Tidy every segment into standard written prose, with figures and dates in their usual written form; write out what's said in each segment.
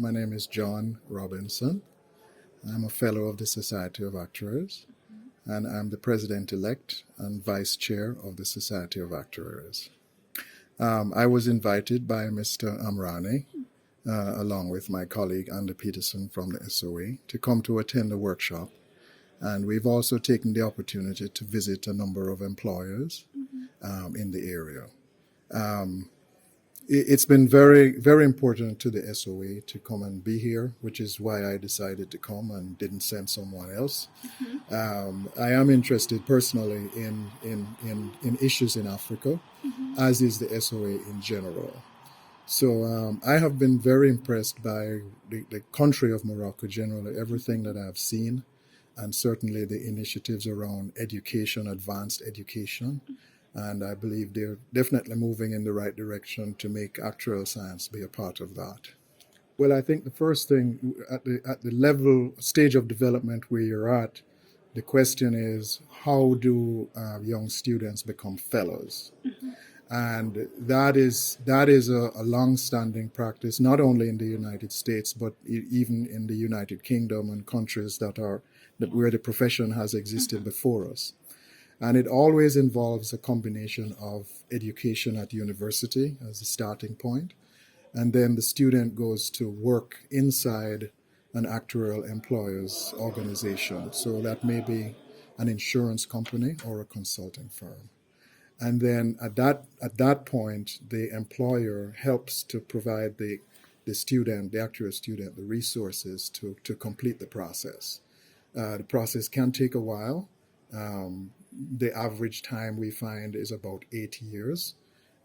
My name is John Robinson. I'm a fellow of the Society of Actuaries, and I'm the president-elect and vice chair of the Society of Actuaries. I was invited by Mr. Amrani, along with my colleague Andy Peterson from the SOA, to come to attend a workshop. And we've also taken the opportunity to visit a number of employers in the area. It's been very, very important to the SOA to come and be here, which is why I decided to come and didn't send someone else. I am interested personally in issues in Africa, as is the SOA in general. So I have been very impressed by the country of Morocco generally, everything that I've seen, and certainly the initiatives around education, advanced education. And I believe they're definitely moving in the right direction to make actuarial science be a part of that. Well, I think the first thing at the level stage of development where you're at, the question is how do young students become fellows? And that is a long-standing practice, not only in the United States, but even in the United Kingdom and countries that where the profession has existed before us. And it always involves a combination of education at university as a starting point, and then the student goes to work inside an actuarial employer's organization. So that may be an insurance company or a consulting firm. And then at that point, the employer helps to provide the student, the actual student, the resources to complete the process. The process can take a while. The average time we find is about 8 years.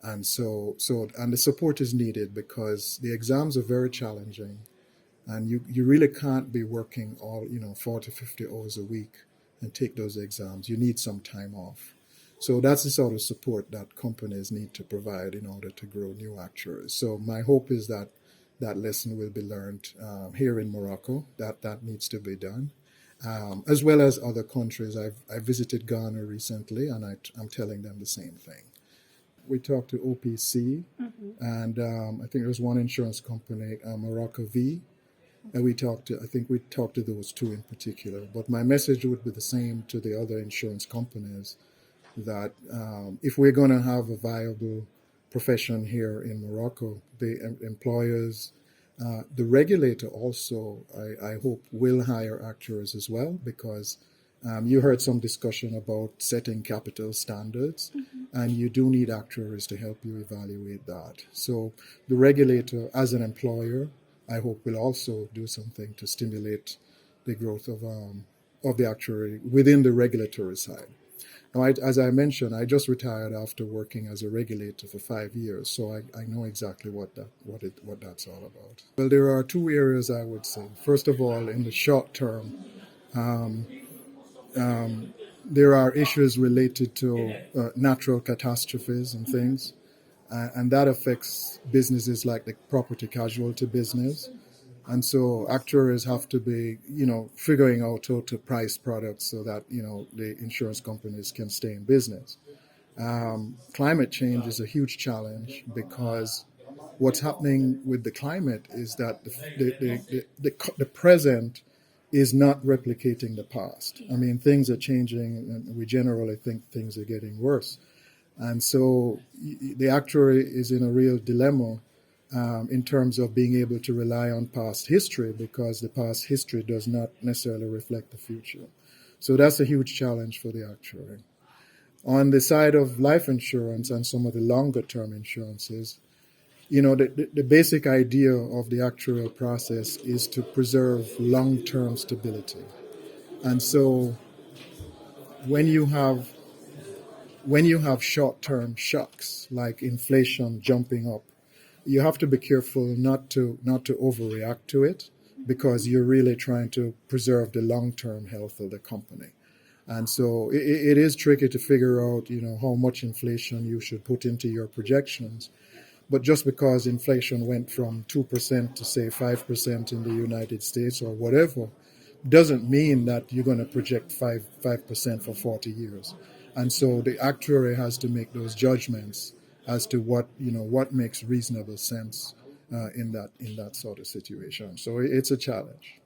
And and the support is needed because the exams are very challenging, and you really can't be working all 40, 50 hours a week and take those exams. You need some time off. So that's the sort of support that companies need to provide in order to grow new actuaries. So my hope is that that lesson will be learned here in Morocco, that needs to be done, as well as other countries. I visited Ghana recently, and I'm telling them the same thing. We talked to OPC, and I think there's one insurance company, Morocco V, and I think we talked to those two in particular. But my message would be the same to the other insurance companies, that if we're going to have a viable profession here in Morocco, the employers, the regulator also, I hope, will hire actuaries as well, because you heard some discussion about setting capital standards, and you do need actuaries to help you evaluate that. So the regulator, as an employer, I hope will also do something to stimulate the growth of the actuary within the regulatory side. Now, as I mentioned, I just retired after working as a regulator for 5 years, so I know exactly what that's all about. Well, there are two areas I would say. First of all, in the short term, there are issues related to natural catastrophes and things, and that affects businesses like the property casualty business. And so actuaries have to be, figuring out how to price products so that, the insurance companies can stay in business. Climate change is a huge challenge because what's happening with the climate is that the present is not replicating the past. I mean, things are changing, and we generally think things are getting worse. And so the actuary is in a real dilemma in terms of being able to rely on past history, because the past history does not necessarily reflect the future. So that's a huge challenge for the actuary. On the side of life insurance and some of the longer term insurances, the basic idea of the actuarial process is to preserve long-term stability. And so when you have short-term shocks like inflation jumping up, you have to be careful not to overreact to it, because you're really trying to preserve the long-term health of the company. And so it is tricky to figure out, how much inflation you should put into your projections. But just because inflation went from 2% to, say, 5% in the United States or whatever, doesn't mean that you're going to project 5% for 40 years. And so the actuary has to make those judgments as to what makes reasonable sense in that sort of situation. So it's a challenge.